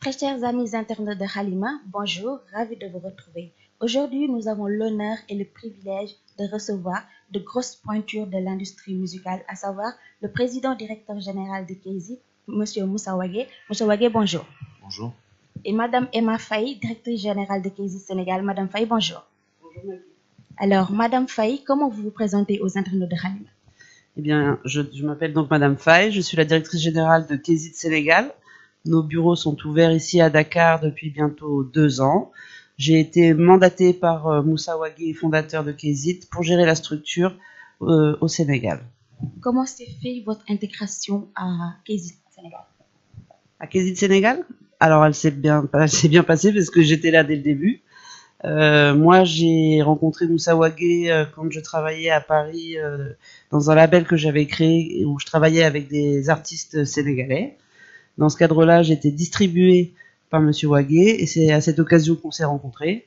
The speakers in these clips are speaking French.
Très chers amis internautes de Halima, bonjour, ravi de vous retrouver. Aujourd'hui, nous avons l'honneur et le privilège de recevoir de grosses pointures de l'industrie musicale, à savoir le président directeur général de KZ, Monsieur Moussa Wagué. Monsieur Wagué, bonjour. Bonjour. Et Madame Emma Faye, directrice générale de KZ Sénégal. Madame Faye, bonjour. Bonjour. Alors, Madame Faye, comment vous vous présentez aux internautes de Halima? Eh bien, je m'appelle donc Madame Faye, je suis la directrice générale de KZ Sénégal. Nos bureaux sont ouverts ici à Dakar depuis bientôt 2 ans. J'ai été mandatée par Moussa Wagué, fondateur de KZ, pour gérer la structure au Sénégal. Comment s'est fait votre intégration à KZ Sénégal? À KZ Sénégal? Alors, elle s'est bien passée parce que j'étais là dès le début. Moi, j'ai rencontré Moussa Wagué quand je travaillais à Paris dans un label que j'avais créé où je travaillais avec des artistes sénégalais. Dans ce cadre-là, j'étais distribuée par Monsieur Wagué et c'est à cette occasion qu'on s'est rencontrés.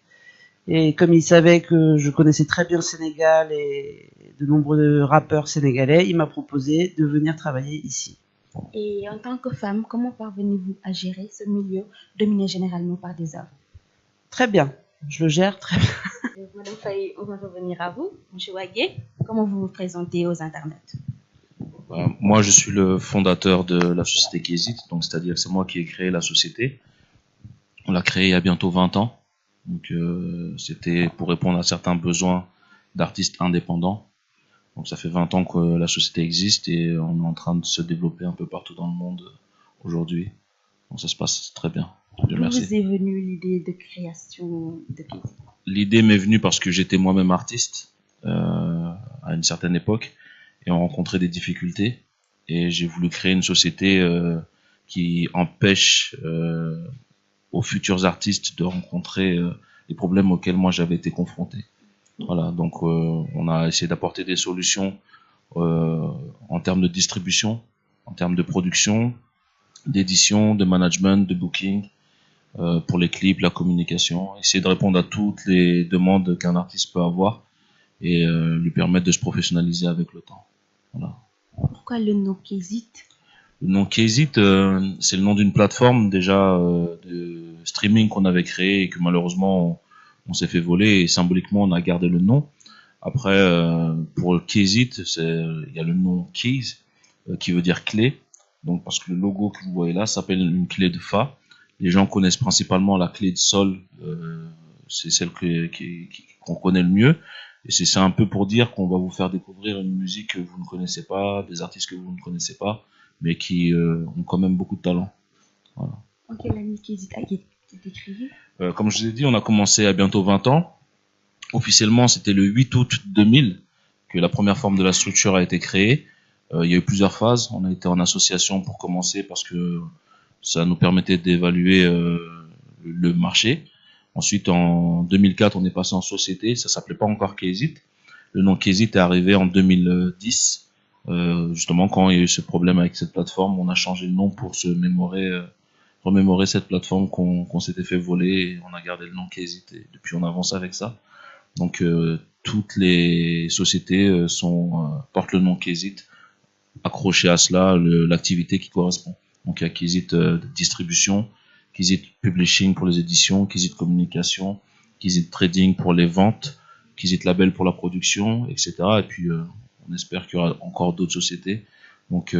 Et comme il savait que je connaissais très bien le Sénégal et de nombreux rappeurs sénégalais, il m'a proposé de venir travailler ici. Et en tant que femme, comment parvenez-vous à gérer ce milieu dominé généralement par des hommes? Très bien, je le gère très bien. Madame Faye, on va revenir à vous. Monsieur Wagué, comment vous vous présentez aux internautes? Moi, je suis le fondateur de la société KZ, donc c'est-à-dire que c'est moi qui ai créé la société. On l'a créée il y a bientôt 20 ans. Donc, c'était pour répondre à certains besoins d'artistes indépendants. Donc, ça fait 20 ans que la société existe et on est en train de se développer un peu partout dans le monde aujourd'hui. Donc, ça se passe très bien. D'où vous est venue l'idée de création de KZ? L'idée m'est venue parce que j'étais moi-même artiste à une certaine époque et on rencontrait des difficultés. Et j'ai voulu créer une société qui empêche aux futurs artistes de rencontrer les problèmes auxquels moi j'avais été confronté. Voilà, donc on a essayé d'apporter des solutions en termes de distribution, en termes de production, d'édition, de management, de booking, pour les clips, la communication, essayer de répondre à toutes les demandes qu'un artiste peut avoir et lui permettre de se professionnaliser avec le temps. Voilà. Pourquoi le nom KZ? Le nom KZ, c'est le nom d'une plateforme déjà de streaming qu'on avait créé et que malheureusement on s'est fait voler et symboliquement on a gardé le nom. Après, pour KZ, il y a le nom Keys qui veut dire clé. Donc parce que le logo que vous voyez là s'appelle une clé de Fa. Les gens connaissent principalement la clé de Sol, c'est celle qu'on connaît le mieux. Et c'est un peu pour dire qu'on va vous faire découvrir une musique que vous ne connaissez pas, des artistes que vous ne connaissez pas, mais qui ont quand même beaucoup de talent. Voilà. En quelle année KZ a été créé? Comme je vous ai dit, on a commencé à bientôt 20 ans. Officiellement, c'était le 8 août 2000 que la première forme de la structure a été créée. Il y a eu plusieurs phases. On a été en association pour commencer parce que ça nous permettait d'évaluer le marché. Ensuite, en 2004, on est passé en société. Ça s'appelait pas encore KZ. Le nom KZ est arrivé en 2010. Justement, quand il y a eu ce problème avec cette plateforme, on a changé le nom pour se remémorer cette plateforme qu'on s'était fait voler. Et on a gardé le nom KZ et depuis on avance avec ça. Donc, toutes les sociétés portent le nom KZ, accroché à cela l'activité qui correspond. Donc il y a KZ distribution, KZ publishing pour les éditions, KZ communication, KZ trading pour les ventes, KZ label pour la production, etc. Et puis on espère qu'il y aura encore d'autres sociétés. Donc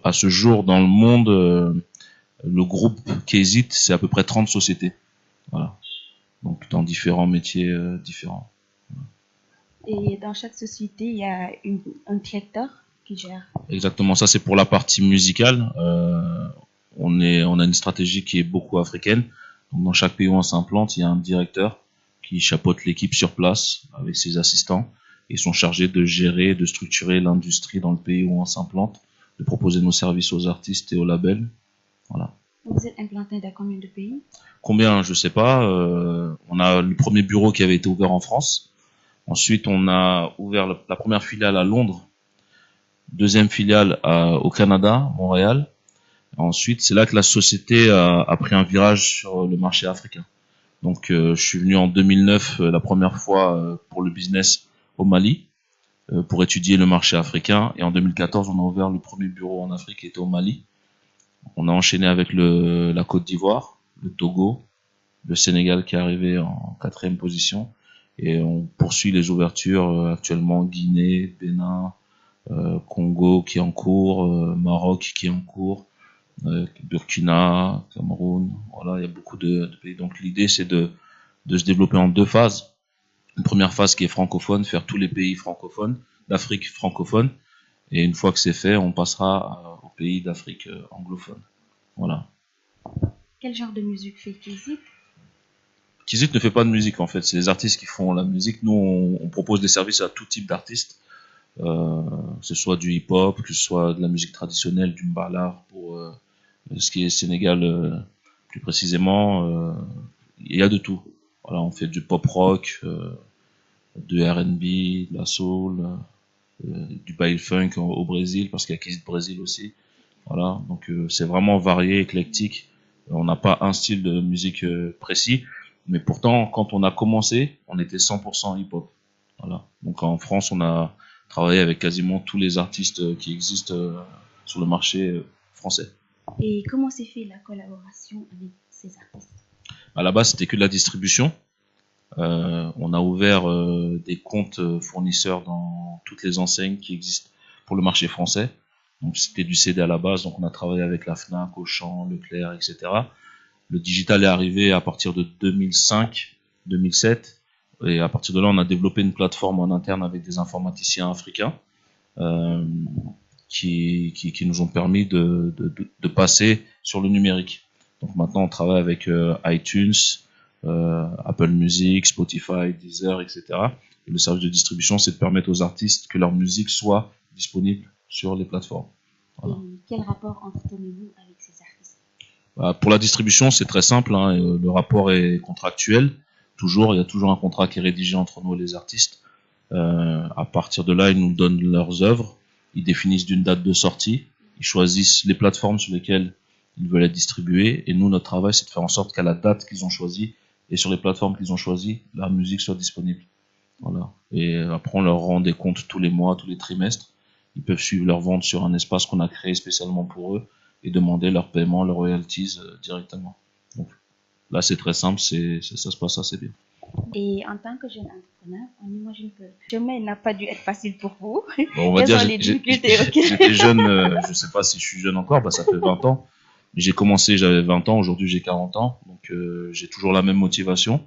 à ce jour dans le monde, le groupe KZ c'est à peu près 30 sociétés. Voilà. Donc dans différents métiers différents. Et dans chaque société, il y a un directeur qui gère. Exactement, ça c'est pour la partie musicale. On a une stratégie qui est beaucoup africaine. Donc dans chaque pays où on s'implante, il y a un directeur qui chapeaute l'équipe sur place avec ses assistants. Ils sont chargés de gérer, de structurer l'industrie dans le pays où on s'implante, de proposer nos services aux artistes et aux labels. Voilà. Vous êtes implanté dans combien de pays? Combien, je sais pas. On a le premier bureau qui avait été ouvert en France. Ensuite, on a ouvert la première filiale à Londres. Deuxième filiale au Canada, Montréal. Ensuite, c'est là que la société a pris un virage sur le marché africain. Donc, je suis venu en 2009 la première fois pour le business au Mali, pour étudier le marché africain. Et en 2014, on a ouvert le premier bureau en Afrique qui était au Mali. On a enchaîné avec la Côte d'Ivoire, le Togo, le Sénégal qui est arrivé en 4e position. Et on poursuit les ouvertures actuellement Guinée, Bénin, Congo qui est en cours, Maroc qui est en cours, Burkina, Cameroun. Voilà, il y a beaucoup de pays. Donc l'idée c'est de se développer en 2 phases. Une première phase qui est francophone, faire tous les pays francophones, d'Afrique francophone. Et une fois que c'est fait, on passera aux pays d'Afrique anglophone. Voilà. Quel genre de musique fait Kizit? Kizit ne fait pas de musique en fait, c'est les artistes qui font la musique. Nous, on propose des services à tout type d'artistes, que ce soit du hip-hop, que ce soit de la musique traditionnelle, du mbalar pour ce qui est Sénégal plus précisément. Il y a de tout. Voilà, on fait du pop rock, de R&B, de la soul, du baile funk au Brésil parce qu'il y a Kizit Brésil aussi. Voilà, donc c'est vraiment varié, éclectique. On n'a pas un style de musique précis, mais pourtant quand on a commencé, on était 100% hip-hop. Voilà. Donc en France, on a travaillé avec quasiment tous les artistes qui existent sur le marché français. Et comment s'est fait la collaboration avec ces artistes? À la base, c'était que de la distribution. On a ouvert des comptes fournisseurs dans toutes les enseignes qui existent pour le marché français. Donc c'était du CD à la base, donc on a travaillé avec la Fnac, Auchan, Leclerc, etc. Le digital est arrivé à partir de 2005, 2007, et à partir de là, on a développé une plateforme en interne avec des informaticiens africains qui nous ont permis de passer sur le numérique. Donc maintenant, on travaille avec iTunes, Apple Music, Spotify, Deezer, etc. Et le service de distribution, c'est de permettre aux artistes que leur musique soit disponible sur les plateformes. Voilà. Et quel rapport entretenez-vous avec ces artistes? Pour la distribution, c'est très simple, hein, le rapport est contractuel. Toujours, il y a toujours un contrat qui est rédigé entre nous et les artistes. À partir de là, ils nous donnent leurs œuvres, ils définissent d'une date de sortie, ils choisissent les plateformes sur lesquelles ils veulent être distribués, et nous, notre travail, c'est de faire en sorte qu'à la date qu'ils ont choisie et sur les plateformes qu'ils ont choisies, la musique soit disponible. Voilà. Et après, on leur rend des comptes tous les mois, tous les trimestres. Ils peuvent suivre leur vente sur un espace qu'on a créé spécialement pour eux et demander leur paiement, leurs royalties directement. Donc là, c'est très simple, ça se passe assez bien. Et en tant que jeune entrepreneur, on imagine que le chemin n'a pas dû être facile pour vous. Bon, on va dire, j'étais jeune, je sais pas si je suis jeune encore, ça fait 20 ans. J'ai commencé, j'avais 20 ans, aujourd'hui j'ai 40 ans, donc j'ai toujours la même motivation.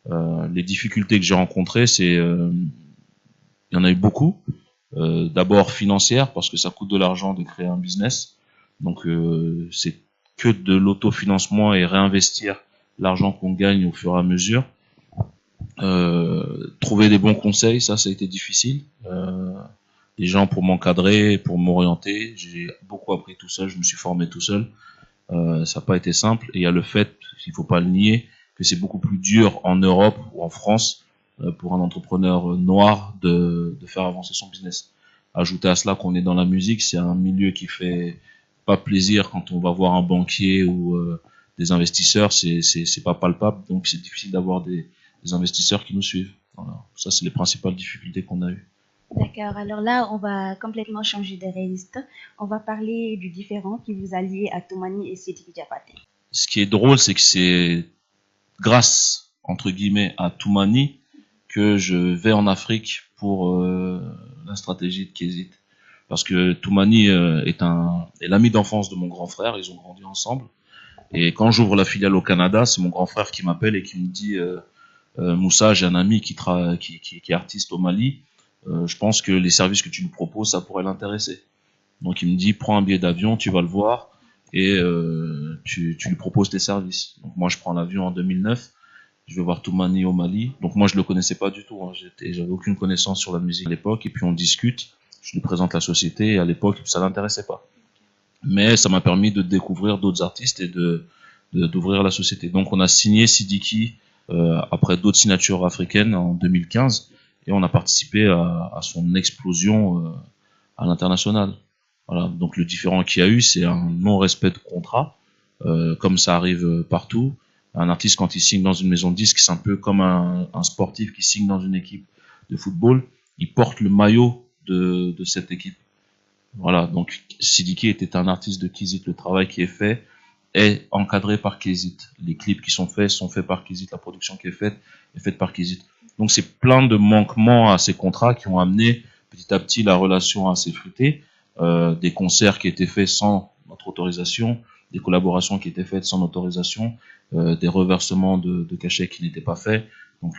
Les difficultés que j'ai rencontrées, il y en a eu beaucoup. D'abord financières, parce que ça coûte de l'argent de créer un business. Donc c'est que de l'autofinancement et réinvestir l'argent qu'on gagne au fur et à mesure. Trouver des bons conseils, ça a été difficile. Des gens pour m'encadrer, pour m'orienter. J'ai beaucoup appris tout seul, je me suis formé tout seul. Ça n'a pas été simple. Et il y a le fait, il faut pas le nier, que c'est beaucoup plus dur en Europe ou en France pour un entrepreneur noir de faire avancer son business. Ajouter à cela qu'on est dans la musique, c'est un milieu qui fait pas plaisir quand on va voir un banquier ou des investisseurs, c'est pas palpable, donc c'est difficile d'avoir des investisseurs qui nous suivent. Voilà. Ça, c'est les principales difficultés qu'on a eues. D'accord, alors là, on va complètement changer de registre. On va parler du différend qui vous a lié à Toumani et Sidiki Diabaté. Ce qui est drôle, c'est que c'est grâce, entre guillemets, à Toumani que je vais en Afrique pour la stratégie de Kizit. Parce que Toumani est l'ami d'enfance de mon grand frère, ils ont grandi ensemble. Et quand j'ouvre la filiale au Canada, c'est mon grand frère qui m'appelle et qui me dit Moussa, j'ai un ami qui est artiste au Mali. Je pense que les services que tu nous proposes, ça pourrait l'intéresser. Donc il me dit, prends un billet d'avion, tu vas le voir et tu lui proposes tes services. Donc moi je prends l'avion en 2009, je vais voir Toumani au Mali. Donc moi je le connaissais pas du tout, hein. J'avais aucune connaissance sur la musique à l'époque. Et puis on discute, je lui présente la société et à l'époque ça l'intéressait pas. Mais ça m'a permis de découvrir d'autres artistes et d'ouvrir la société. Donc on a signé Sidiki après d'autres signatures africaines en 2015 et on a participé à son explosion à l'international. Voilà. Donc le différend qu'il y a eu, c'est un non-respect de contrat, comme ça arrive partout. Un artiste, quand il signe dans une maison de disques, c'est un peu comme un sportif qui signe dans une équipe de football. Il porte le maillot de cette équipe. Voilà, donc Sidiki était un artiste de Kizit, le travail qui est fait est encadré par Kézit. Les clips qui sont faits par Kézit. La production qui est faite par Kézit. Donc c'est plein de manquements à ces contrats qui ont amené petit à petit la relation à s'effriter. Des concerts qui étaient faits sans notre autorisation, des collaborations qui étaient faites sans autorisation, des reversements de cachets qui n'étaient pas faits. Donc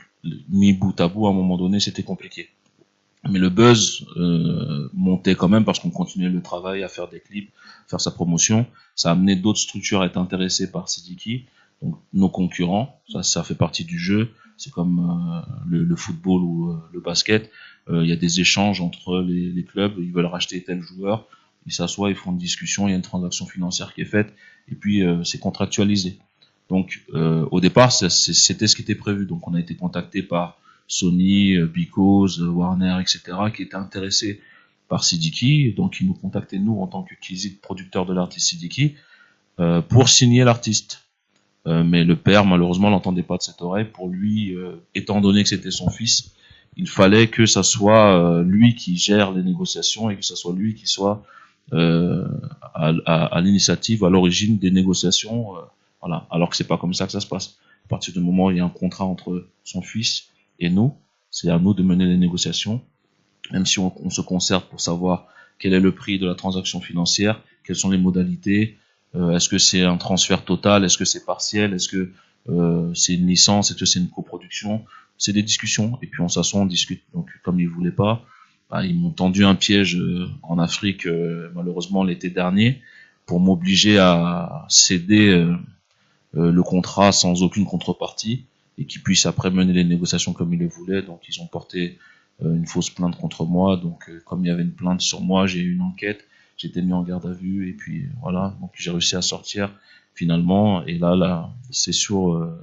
mis bout à bout, à un moment donné, c'était compliqué. Mais le buzz montait quand même parce qu'on continuait le travail à faire des clips, faire sa promotion. Ça a amené d'autres structures à être intéressées par Sidiki, donc nos concurrents. Ça fait partie du jeu. C'est comme le football ou le basket. Il y a des échanges entre les clubs. Ils veulent racheter tel joueur. Ils s'assoient, ils font une discussion. Il y a une transaction financière qui est faite et puis c'est contractualisé. Donc au départ, c'était ce qui était prévu. Donc on a été contacté par Sony, Because, Warner, etc., qui étaient intéressés par Sidiki, donc ils nous contactaient nous en tant que Kézit, producteur de l'artiste Sidiki, pour signer l'artiste. Mais le père, malheureusement, n'entendait pas de cette oreille. Pour lui, étant donné que c'était son fils, il fallait que ça soit lui qui gère les négociations et que ça soit lui qui soit à l'initiative, à l'origine des négociations. Voilà. Alors que c'est pas comme ça que ça se passe. À partir du moment où il y a un contrat entre son fils et nous, c'est à nous de mener les négociations, même si on se concerte pour savoir quel est le prix de la transaction financière, quelles sont les modalités, est-ce que c'est un transfert total, est-ce que c'est partiel, est-ce que c'est une licence, est-ce que c'est une coproduction, c'est des discussions, et puis on s'assoit, on discute. Donc comme ils voulaient pas, ils m'ont tendu un piège en Afrique, malheureusement l'été dernier, pour m'obliger à céder le contrat sans aucune contrepartie, et qu'ils puissent après mener les négociations comme ils le voulaient. Donc ils ont porté une fausse plainte contre moi. Donc comme il y avait une plainte sur moi, j'ai eu une enquête, j'ai été mis en garde à vue et puis voilà. Donc j'ai réussi à sortir finalement. Et là c'est sûr,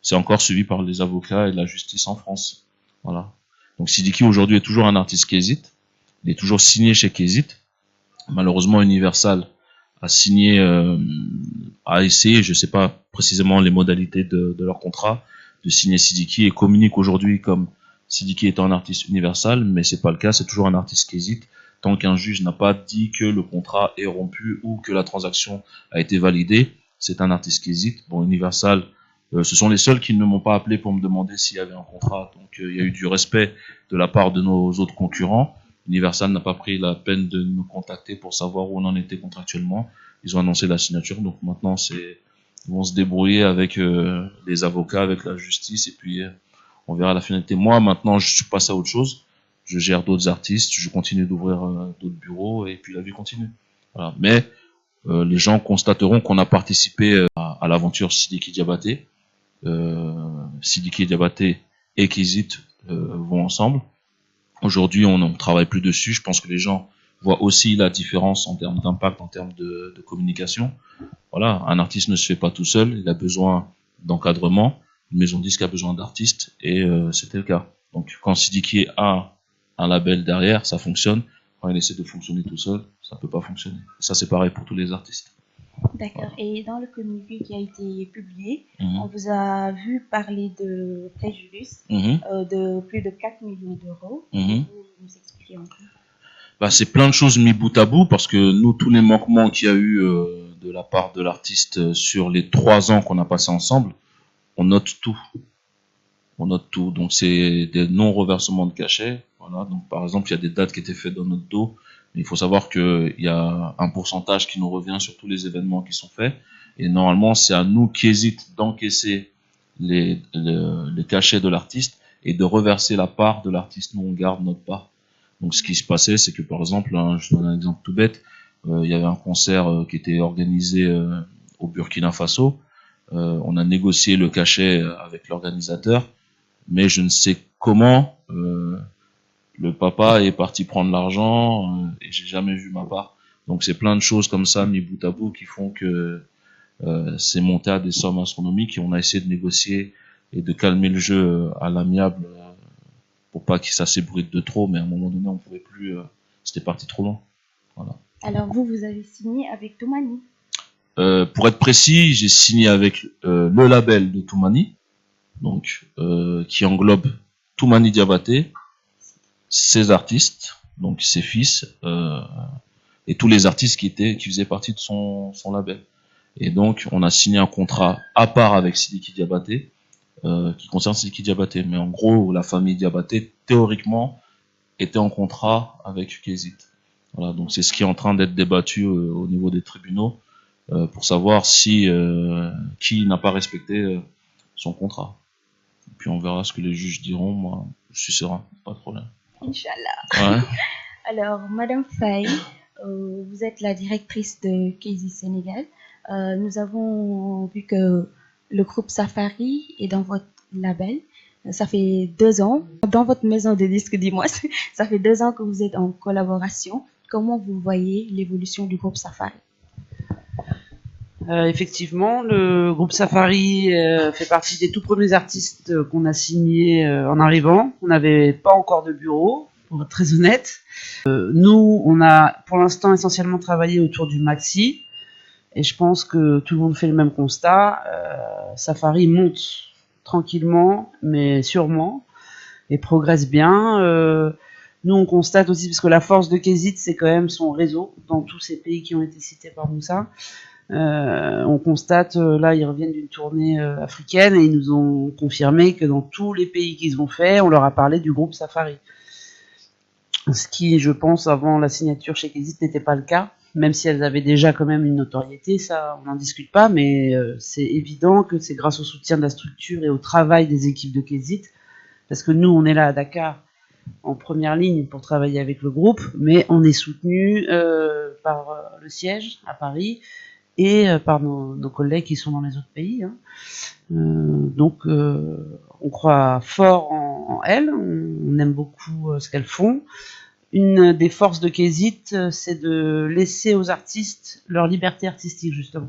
c'est encore suivi par les avocats et la justice en France. Voilà. Donc Sidiki aujourd'hui est toujours un artiste Kézit. Il est toujours signé chez Kézit. Malheureusement Universal a signé, a essayé, je sais pas précisément les modalités de leur contrat, de signer Sidiki et communique aujourd'hui comme Sidiki étant un artiste Universal, mais c'est pas le cas, c'est toujours un artiste Kézit, tant qu'un juge n'a pas dit que le contrat est rompu ou que la transaction a été validée, c'est un artiste Kézit. Bon, Universal, ce sont les seuls qui ne m'ont pas appelé pour me demander s'il y avait un contrat, donc il y a eu du respect de la part de nos autres concurrents. Universal n'a pas pris la peine de nous contacter pour savoir où on en était contractuellement. Ils ont annoncé la signature, donc maintenant ils vont se débrouiller avec les avocats, avec la justice, et puis on verra la finalité. Moi, maintenant, je suis passé à autre chose. Je gère d'autres artistes, je continue d'ouvrir d'autres bureaux, et puis la vie continue. Voilà. Mais les gens constateront qu'on a participé à l'aventure Sidiki Diabaté. Sidiki Diabaté et Kézit vont ensemble. Aujourd'hui, on ne travaille plus dessus. Je pense que les gens voient aussi la différence en termes d'impact, en termes de communication. Voilà, un artiste ne se fait pas tout seul. Il a besoin d'encadrement. Une maison de disque a besoin d'artistes et c'était le cas. Donc, quand Sidiki a un label derrière, ça fonctionne. Quand il essaie de fonctionner tout seul, ça peut pas fonctionner. Et ça, c'est pareil pour tous les artistes. D'accord. Voilà. Et dans le communiqué qui a été publié, on vous a vu parler de préjudice de plus de 4 millions d'euros. Vous nous expliquez un peu? C'est plein de choses mis bout à bout parce que nous, tous les manquements qu'il y a eu de la part de l'artiste sur les 3 ans qu'on a passé ensemble, on note tout. On note tout. Donc c'est des non-reversements de cachets. Voilà. Donc par exemple, il y a des dates qui étaient faites dans notre dos. Mais il faut savoir qu'il y a un pourcentage qui nous revient sur tous les événements qui sont faits. Et normalement, c'est à nous qui hésitent d'encaisser les cachets de l'artiste et de reverser la part de l'artiste. Nous, on garde notre part. Donc ce qui se passait, c'est que par exemple, je donne un exemple tout bête, il y avait un concert qui était organisé au Burkina Faso. On a négocié le cachet avec l'organisateur, mais je ne sais comment le papa est parti prendre l'argent et j'ai jamais vu ma part. Donc c'est plein de choses comme ça mis bout à bout qui font que c'est monté à des sommes astronomiques et on a essayé de négocier et de calmer le jeu à l'amiable pour pas que ça s'ébruite de trop, mais à un moment donné on pouvait plus, c'était parti trop loin. Voilà. Alors vous avez signé avec Toumani. Pour être précis, j'ai signé avec le label de Toumani, donc qui englobe Toumani Diabaté, ses artistes, donc ses fils, et tous les artistes qui faisaient partie de son label. Et donc, on a signé un contrat à part avec Sidiki Diabaté, qui concerne Sidiki Diabaté. Mais en gros, la famille Diabaté, théoriquement, était en contrat avec Kézit. Voilà, donc c'est ce qui est en train d'être débattu au niveau des tribunaux pour savoir si qui n'a pas respecté son contrat. Et puis on verra ce que les juges diront. Moi, je suis serein, pas de problème. Inch'Allah. Ouais. Alors, Madame Faye, vous êtes la directrice de Kézit Sénégal. Nous avons vu que le groupe Safari est dans votre label. Ça fait 2 ans, dans votre maison de disques, dis-moi, ça fait 2 ans que vous êtes en collaboration. Comment vous voyez l'évolution du groupe Safari? Effectivement, le groupe Safari fait partie des tout premiers artistes qu'on a signés en arrivant. On n'avait pas encore de bureau, pour être très honnête. Nous, on a pour l'instant essentiellement travaillé autour du maxi. Et je pense que tout le monde fait le même constat. Safari monte tranquillement, mais sûrement, et progresse bien. Nous, on constate aussi, parce que la force de Kézit, c'est quand même son réseau dans tous ces pays qui ont été cités par Moussa. On constate, là, ils reviennent d'une tournée africaine et ils nous ont confirmé que dans tous les pays qu'ils ont fait, on leur a parlé du groupe Safari. Ce qui, je pense, avant la signature chez Kézit, n'était pas le cas. Même si elles avaient déjà quand même une notoriété, ça on n'en discute pas, mais c'est évident que c'est grâce au soutien de la structure et au travail des équipes de Kézit, parce que nous on est là à Dakar en première ligne pour travailler avec le groupe, mais on est soutenu par le siège à Paris et par nos collègues qui sont dans les autres pays. Hein. Donc on croit fort en elles, on aime beaucoup ce qu'elles font. Une des forces de Kézit, c'est de laisser aux artistes leur liberté artistique, justement.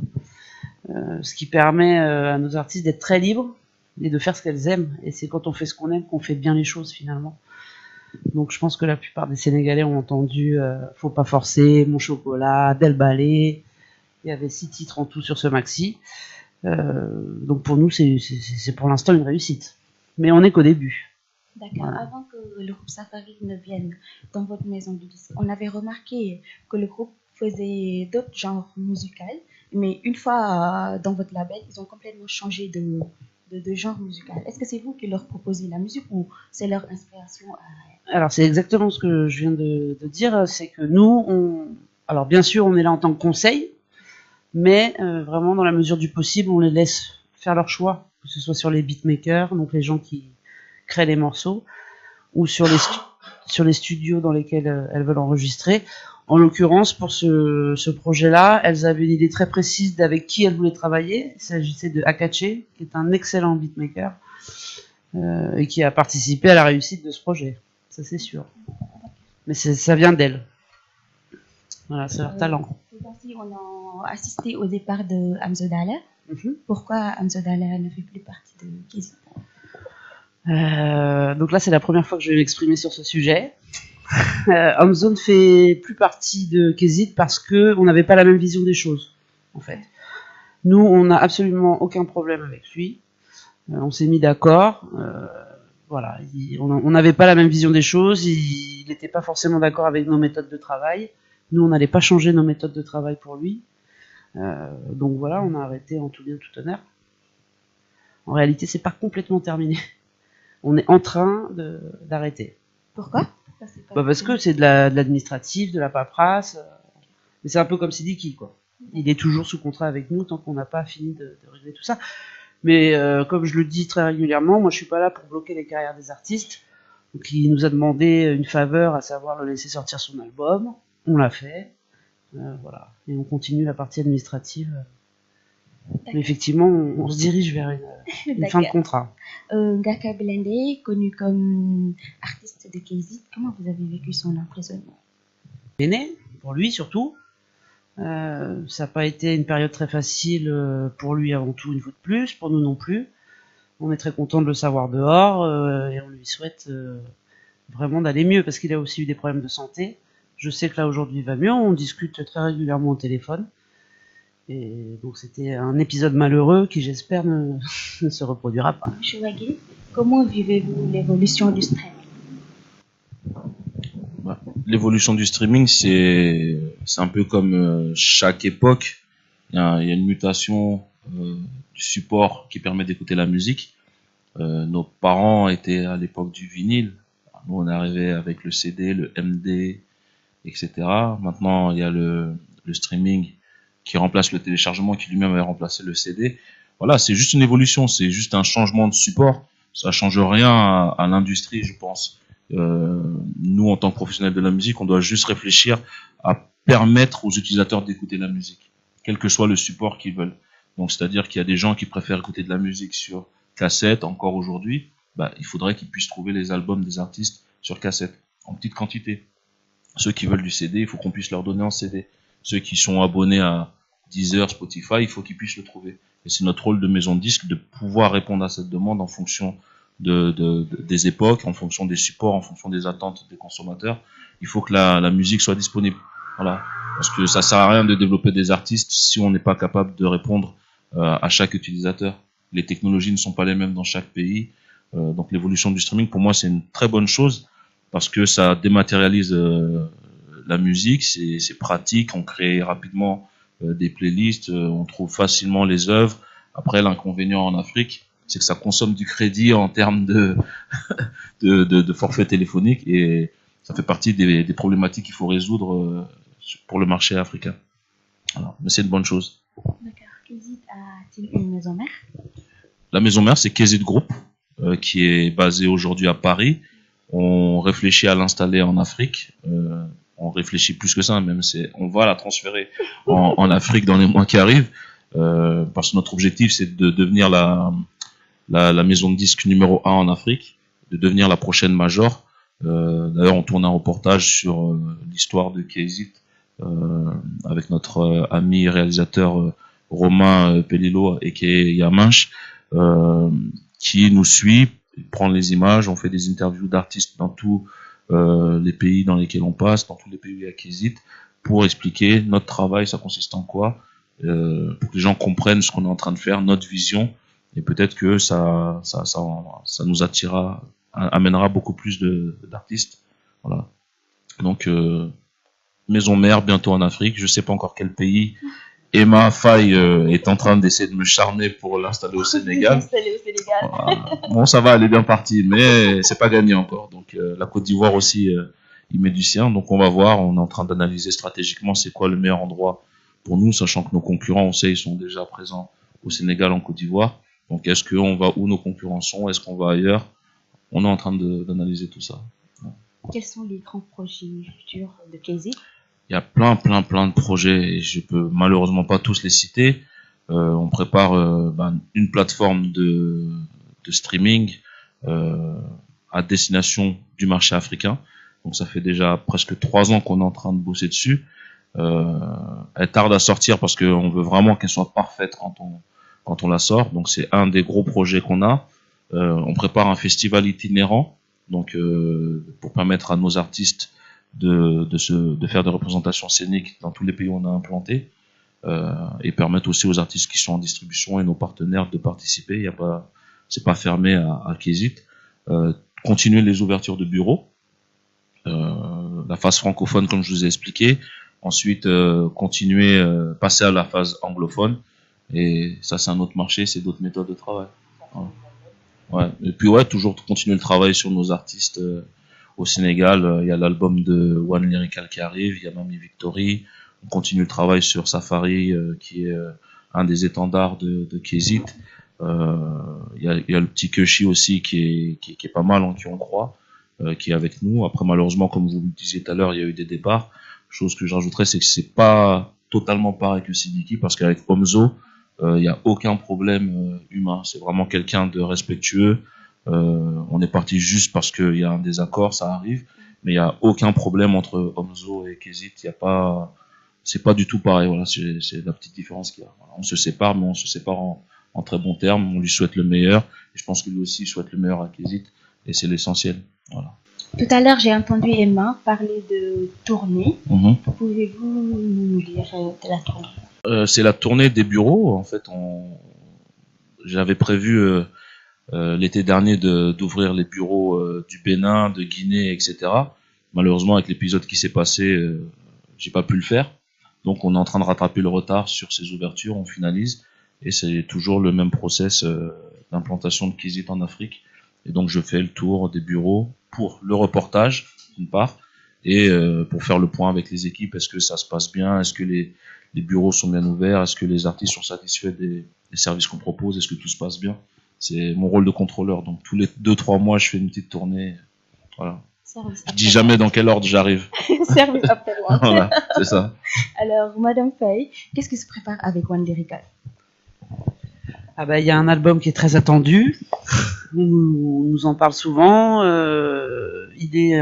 Ce qui permet à nos artistes d'être très libres et de faire ce qu'elles aiment. Et c'est quand on fait ce qu'on aime qu'on fait bien les choses, finalement. Donc je pense que la plupart des Sénégalais ont entendu Faut pas forcer, Mon chocolat, Del Ballet. Il y avait 6 titres en tout sur ce maxi. Donc pour nous, c'est pour l'instant une réussite. Mais on n'est qu'au début. D'accord. Voilà. Avant que le groupe Safari ne vienne dans votre maison de disques, on avait remarqué que le groupe faisait d'autres genres musicaux, mais une fois dans votre label, ils ont complètement changé de genre musical. Est-ce que c'est vous qui leur proposez la musique ou c'est leur inspiration Alors c'est exactement ce que je viens de dire, c'est que nous, alors bien sûr on est là en tant que conseil, mais vraiment dans la mesure du possible, on les laisse faire leur choix, que ce soit sur les beatmakers, donc les gens qui créent les morceaux, ou sur les studios dans lesquels elles veulent enregistrer. En l'occurrence, pour ce projet-là, elles avaient une idée très précise d'avec qui elles voulaient travailler. Il s'agissait de Akache, qui est un excellent beatmaker, et qui a participé à la réussite de ce projet. Ça, c'est sûr. Mais ça vient d'elles. Voilà, c'est leur talent. Aussi, on a assisté au départ de Hamzo Dalla. Pourquoi Hamzo Dalla ne fait plus partie de Kézit? Donc là, c'est la première fois que je vais m'exprimer sur ce sujet. Hamzo ne fait plus partie de Kézit parce que on n'avait pas la même vision des choses, en fait. Nous, on n'a absolument aucun problème avec lui. On s'est mis d'accord. Voilà, on n'avait pas la même vision des choses. Il n'était pas forcément d'accord avec nos méthodes de travail. Nous, on n'allait pas changer nos méthodes de travail pour lui. Donc voilà, on a arrêté en tout bien tout honneur. En réalité, c'est pas complètement terminé. On est en train d'arrêter. Pourquoi? Parce que c'est de l'administratif, de la paperasse. Mais c'est un peu comme Sidiki, quoi. Il est toujours sous contrat avec nous tant qu'on n'a pas fini de régler tout ça. Mais comme je le dis très régulièrement, moi je suis pas là pour bloquer les carrières des artistes. Donc il nous a demandé une faveur, à savoir le laisser sortir son album. On l'a fait. Voilà. Et on continue la partie administrative. Mais effectivement, on se dirige vers une fin de contrat. Ngaka Blindé, connu comme artiste de Kézit, comment vous avez vécu son emprisonnement? Béné, pour lui surtout. Ça n'a pas été une période très facile pour lui avant tout, une fois de plus, pour nous non plus. On est très content de le savoir dehors et on lui souhaite vraiment d'aller mieux parce qu'il a aussi eu des problèmes de santé. Je sais que là aujourd'hui il va mieux, on discute très régulièrement au téléphone. Et donc c'était un épisode malheureux qui j'espère ne se reproduira pas. Chouagui, comment vivez-vous l'évolution du streaming? L'évolution du streaming, c'est un peu comme chaque époque. il y a une mutation du support qui permet d'écouter la musique. Nos parents étaient à l'époque du vinyle. Nous, on est arrivé avec le CD, le MD, etc. Maintenant, il y a le streaming qui remplace le téléchargement, qui lui-même a remplacé le CD. Voilà, c'est juste une évolution, c'est juste un changement de support. Ça change rien à l'industrie, je pense. Nous, en tant que professionnels de la musique, on doit juste réfléchir à permettre aux utilisateurs d'écouter la musique, quel que soit le support qu'ils veulent. Donc, c'est-à-dire qu'il y a des gens qui préfèrent écouter de la musique sur cassette, encore aujourd'hui. Il faudrait qu'ils puissent trouver les albums des artistes sur cassette, en petite quantité. Ceux qui veulent du CD, il faut qu'on puisse leur donner en CD. Ceux qui sont abonnés à Deezer, Spotify, il faut qu'ils puissent le trouver. Et c'est notre rôle de maison de disque de pouvoir répondre à cette demande en fonction des époques, en fonction des supports, en fonction des attentes des consommateurs. Il faut que la musique soit disponible. Voilà. Parce que ça sert à rien de développer des artistes si on n'est pas capable de répondre à chaque utilisateur. Les technologies ne sont pas les mêmes dans chaque pays. Donc l'évolution du streaming, pour moi, c'est une très bonne chose parce que ça dématérialise la musique, c'est pratique, on crée rapidement des playlists, on trouve facilement les œuvres. Après, l'inconvénient en Afrique, c'est que ça consomme du crédit en termes de forfait téléphonique et ça fait partie des problématiques qu'il faut résoudre pour le marché africain. Alors, mais c'est une bonne chose. D'accord. Kézit a-t-il une maison mère? La maison mère, c'est Kézit Group, qui est basée aujourd'hui à Paris. On réfléchit à l'installer en Afrique. On réfléchit plus que ça, même on va la transférer en Afrique dans les mois qui arrivent, parce que notre objectif, c'est de devenir la maison de disque numéro 1 en Afrique, de devenir la prochaine major. D'ailleurs, on tourne un reportage sur l'histoire de Kézit avec notre ami réalisateur Romain Pellilo et qui est Yaminch, qui nous suit, prend les images, on fait des interviews d'artistes dans tous les pays dans lesquels on passe, dans tous les pays où il y a Kézit, pour expliquer notre travail, ça consiste en quoi, pour que les gens comprennent ce qu'on est en train de faire, notre vision, et peut-être que ça nous amènera beaucoup plus d'artistes. Voilà. Donc, maison mère bientôt en Afrique, je sais pas encore quel pays. Emma Faye est en train d'essayer de me charmer pour l'installer au Sénégal. Voilà. Bon, ça va, elle est bien partie, mais c'est pas gagné encore. Donc la Côte d'Ivoire aussi, il met du sien. Donc on va voir, on est en train d'analyser stratégiquement c'est quoi le meilleur endroit pour nous, sachant que nos concurrents, on sait, ils sont déjà présents au Sénégal, en Côte d'Ivoire. Donc est-ce qu'on va où nos concurrents sont, est-ce qu'on va ailleurs? On est en train d'analyser tout ça. Quels sont les grands projets futurs de Kézit? Il y a plein de projets et je peux malheureusement pas tous les citer. On prépare une plateforme de streaming à destination du marché africain. Donc ça fait déjà presque 3 ans qu'on est en train de bosser dessus. Elle tarde à sortir parce qu'on veut vraiment qu'elle soit parfaite quand on la sort. Donc c'est un des gros projets qu'on a. On prépare un festival itinérant, donc pour permettre à nos artistes de faire des représentations scéniques dans tous les pays où on a implanté, et permettre aussi aux artistes qui sont en distribution et nos partenaires de participer. C'est pas fermé à Kézit. Continuer les ouvertures de bureaux, la phase francophone comme je vous ai expliqué. Ensuite, passer à la phase anglophone. Et ça, c'est un autre marché, c'est d'autres méthodes de travail. Ouais. Et puis toujours continuer le travail sur nos artistes. Au Sénégal, il y a l'album de One Lyrical qui arrive, il y a Mami Victory. On continue le travail sur Safari, qui est un des étendards de Kézit. Il y a le petit Keshi aussi qui est pas mal, en qui on croit, qui est avec nous. Après, malheureusement, comme vous le disiez tout à l'heure, il y a eu des départs. Chose que je rajouterais, c'est que c'est pas totalement pareil que Sidiki, parce qu'avec Omzo, il n'y a aucun problème humain. C'est vraiment quelqu'un de respectueux. On est parti juste parce qu'il y a un désaccord, ça arrive, mais il n'y a aucun problème entre Omzo et Kézit. C'est pas du tout pareil. Voilà, c'est la petite différence qu'il y a. Voilà, on se sépare, mais on se sépare en très bons termes. On lui souhaite le meilleur, et je pense que lui aussi souhaite le meilleur à Kézit, et c'est l'essentiel. Voilà. Tout à l'heure, j'ai entendu Emma parler de tournée. Pouvez-vous nous dire de la tournée? C'est la tournée des bureaux. En fait, j'avais prévu l'été dernier d'ouvrir les bureaux du Bénin, de Guinée, etc. Malheureusement, avec l'épisode qui s'est passé, j'ai pas pu le faire. Donc on est en train de rattraper le retard sur ces ouvertures, on finalise, et c'est toujours le même process d'implantation de Kizit en Afrique. Et donc je fais le tour des bureaux pour le reportage, d'une part, et pour faire le point avec les équipes, est-ce que ça se passe bien, est-ce que les bureaux sont bien ouverts, est-ce que les artistes sont satisfaits des services qu'on propose, est-ce que tout se passe bien. C'est mon rôle de contrôleur, donc tous les 2-3 mois je fais une petite tournée, voilà. Je dis jamais dans quel ordre j'arrive. Service après moi. Voilà, c'est ça. Alors, Madame Faye, qu'est-ce qui se prépare avec One Lyrical? Ah bah, il y a un album qui est très attendu. On nous en parle souvent. Il est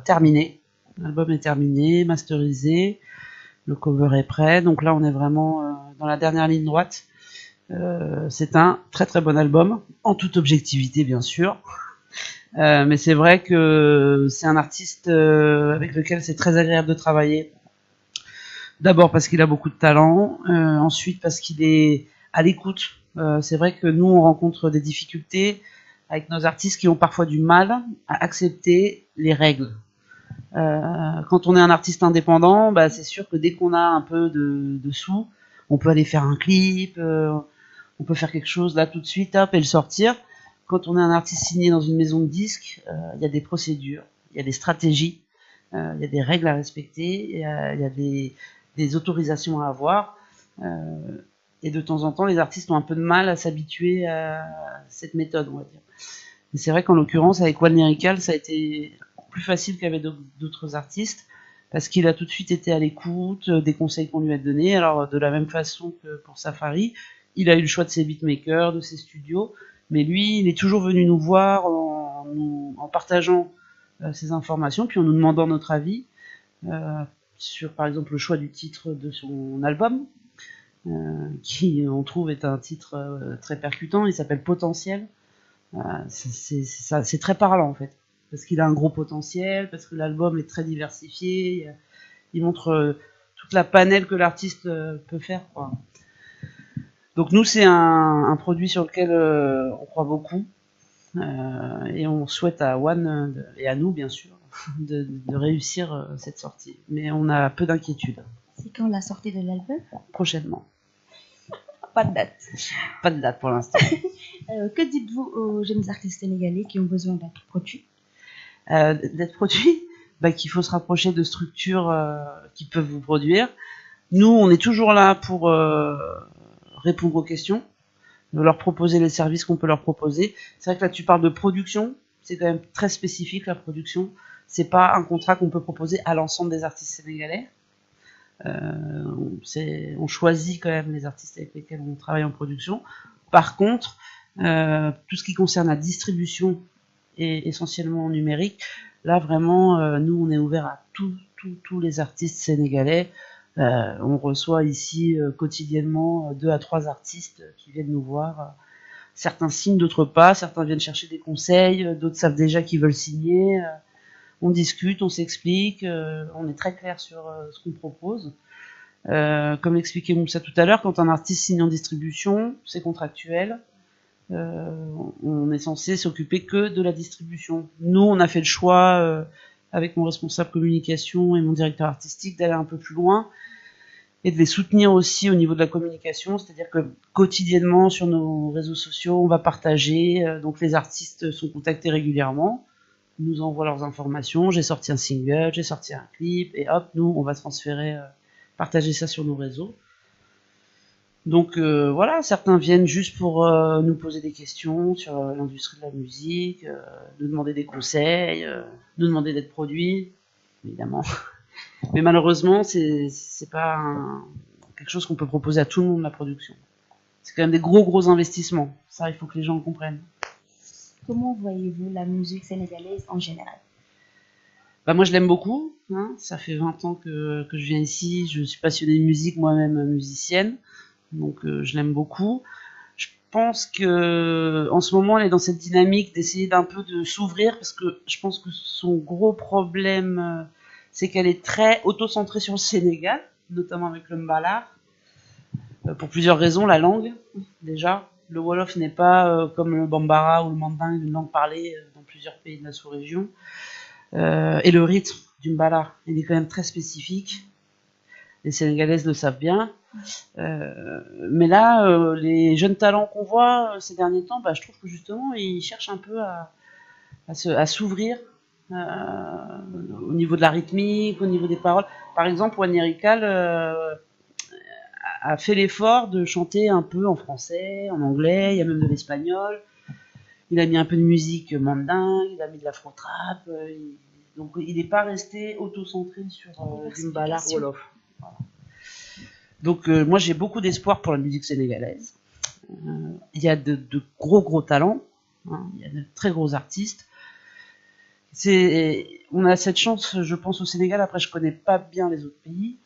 terminé. L'album est terminé, masterisé. Le cover est prêt. Donc là, on est vraiment dans la dernière ligne droite. C'est un très très bon album, en toute objectivité bien sûr. Mais c'est vrai que c'est un artiste avec lequel c'est très agréable de travailler. D'abord parce qu'il a beaucoup de talent, ensuite parce qu'il est à l'écoute. C'est vrai que nous, on rencontre des difficultés avec nos artistes qui ont parfois du mal à accepter les règles. Quand on est un artiste indépendant, bah, c'est sûr que dès qu'on a un peu de sous, on peut aller faire un clip, on peut faire quelque chose là tout de suite, hop, et le sortir. Quand on est un artiste signé dans une maison de disques, il y a des procédures, il y a des stratégies, il y a des règles à respecter, il y a des autorisations à avoir. Et de temps en temps, les artistes ont un peu de mal à s'habituer à cette méthode, on va dire. Et c'est vrai qu'en l'occurrence, avec One Lyrical, ça a été plus facile qu'avec d'autres artistes, parce qu'il a tout de suite été à l'écoute des conseils qu'on lui a donnés. Alors, de la même façon que pour Safari, il a eu le choix de ses beatmakers, de ses studios, mais lui, il est toujours venu nous voir en partageant ses informations, puis en nous demandant notre avis sur, par exemple, le choix du titre de son album, qui, on trouve, est un titre très percutant. Il s'appelle Potentiel. C'est très parlant, en fait, parce qu'il a un gros potentiel, parce que l'album est très diversifié, il montre toute la panel que l'artiste peut faire, quoi. Donc nous, c'est un produit sur lequel on croit beaucoup, et on souhaite à One, et à nous bien sûr, de réussir cette sortie. Mais on a peu d'inquiétude. C'est quand la sortie de l'album? Prochainement. Pas de date. Pas de date pour l'instant. Que dites-vous aux jeunes artistes sénégalais qui ont besoin d'être produits? D'être produits, bah, qu'il faut se rapprocher de structures qui peuvent vous produire. Nous, on est toujours là pour répondre aux questions, de leur proposer les services qu'on peut leur proposer. C'est vrai que là, tu parles de production, c'est quand même très spécifique, la production. C'est pas un contrat qu'on peut proposer à l'ensemble des artistes sénégalais. On choisit quand même les artistes avec lesquels on travaille en production. Par contre, tout ce qui concerne la distribution et essentiellement en numérique, là vraiment, nous on est ouvert à tous les artistes sénégalais. On reçoit ici quotidiennement 2 à 3 artistes qui viennent nous voir. Certains signent, d'autres pas. Certains viennent chercher des conseils, d'autres savent déjà qu'ils veulent signer. On discute, on s'explique, on est très clair sur ce qu'on propose. Comme l'expliquait Moussa tout à l'heure, quand un artiste signe en distribution, c'est contractuel. On est censé s'occuper que de la distribution. Nous, on a fait le choix, avec mon responsable communication et mon directeur artistique, d'aller un peu plus loin et de les soutenir aussi au niveau de la communication, c'est-à-dire que quotidiennement sur nos réseaux sociaux, on va partager, donc les artistes sont contactés régulièrement, nous envoient leurs informations, j'ai sorti un single, j'ai sorti un clip, et hop, nous, on va transférer, partager ça sur nos réseaux. Donc voilà, certains viennent juste pour nous poser des questions sur l'industrie de la musique, nous demander des conseils, nous demander d'être produits, évidemment. Mais malheureusement, c'est pas quelque chose qu'on peut proposer à tout le monde, la production. C'est quand même des gros investissements. Ça, il faut que les gens le comprennent. Comment voyez-vous la musique sénégalaise en général? Bah moi, je l'aime beaucoup. Hein. Ça fait 20 ans que je viens ici. Je suis passionnée de musique, moi-même musicienne. Donc, je l'aime beaucoup. Je pense que en ce moment, elle est dans cette dynamique d'essayer d'un peu de s'ouvrir, parce que je pense que son gros problème, c'est qu'elle est très auto-centrée sur le Sénégal, notamment avec le mbala, pour plusieurs raisons. La langue, déjà. Le Wolof n'est pas comme le Bambara ou le Manding, une langue parlée dans plusieurs pays de la sous-région. Et le rythme du mbala, il est quand même très spécifique. Les Sénégalaises le savent bien. Mais là, les jeunes talents qu'on voit ces derniers temps, je trouve que justement, ils cherchent un peu à s'ouvrir au niveau de la rythmique, au niveau des paroles. Par exemple, One Lyrical a fait l'effort de chanter un peu en français, en anglais, il y a même de l'espagnol. Il a mis un peu de musique mandingue, il a mis de l'afro-trap. Donc il n'est pas resté auto-centré sur du mbala wolof. Voilà. Donc moi j'ai beaucoup d'espoir pour la musique sénégalaise. Il y a de gros talents, hein, il y a de très gros artistes. On a cette chance, je pense, au Sénégal. Après, je connais pas bien les autres pays,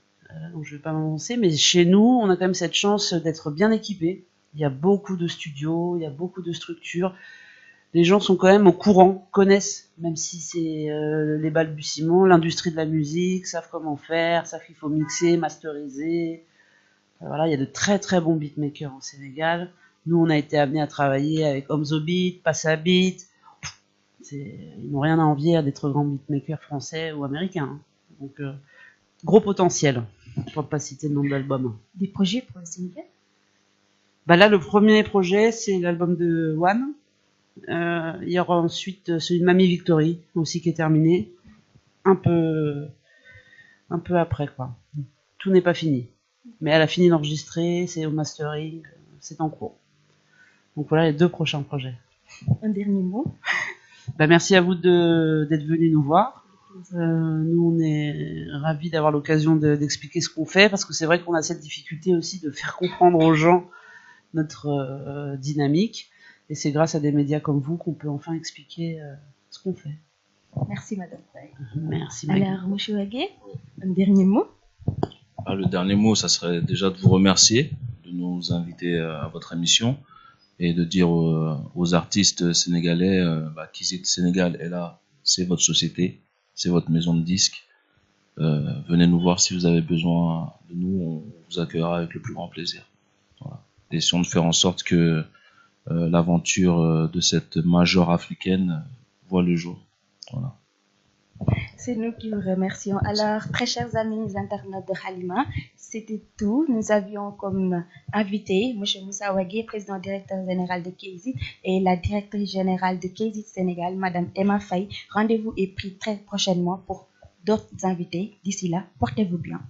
donc je vais pas m'avancer. Mais chez nous, on a quand même cette chance d'être bien équipés. Il y a beaucoup de studios, il y a beaucoup de structures. Les gens sont quand même au courant, connaissent, même si c'est les balbutiements, l'industrie de la musique, savent comment faire, savent qu'il faut mixer, masteriser. Voilà, il y a de très très bons beatmakers au Sénégal. Nous, on a été amenés à travailler avec Omzo Beat, Passa Beat. Ils n'ont rien à envier d'être grands beatmakers français ou américains. Hein. Donc, gros potentiel, pour ne pas citer le nom de l'album. Des projets pour le Sénégal? Là, le premier projet, c'est l'album de One. Il y aura ensuite celui de Mamie Victory, aussi qui est terminé. Un peu après, quoi. Tout n'est pas fini. Mais elle a fini d'enregistrer, c'est au mastering, c'est en cours. Donc voilà les 2 prochains projets. Un dernier mot. Merci à vous d'être venus nous voir. Nous, on est ravis d'avoir l'occasion d'expliquer ce qu'on fait, parce que c'est vrai qu'on a cette difficulté aussi de faire comprendre aux gens notre dynamique. Et c'est grâce à des médias comme vous qu'on peut enfin expliquer ce qu'on fait. Merci, Madame Faye. Merci, Maggie. Alors, M. Wagué, un dernier mot. Le dernier mot, ça serait déjà de vous remercier de nous inviter à votre émission et de dire aux artistes sénégalais qu'Easy Sénégal est là, c'est votre société, c'est votre maison de disques. Venez nous voir si vous avez besoin de nous, on vous accueillera avec le plus grand plaisir. Voilà. Essayons de faire en sorte que l'aventure de cette major africaine voit le jour. Voilà. C'est nous qui vous remercions. Alors, très chers amis internautes de Halima, c'était tout. Nous avions comme invité M. Moussa Wagué, président directeur général de KZ, et la directrice générale de KZ Sénégal, Mme Emma Faye. Rendez-vous est pris très prochainement pour d'autres invités. D'ici là, portez-vous bien.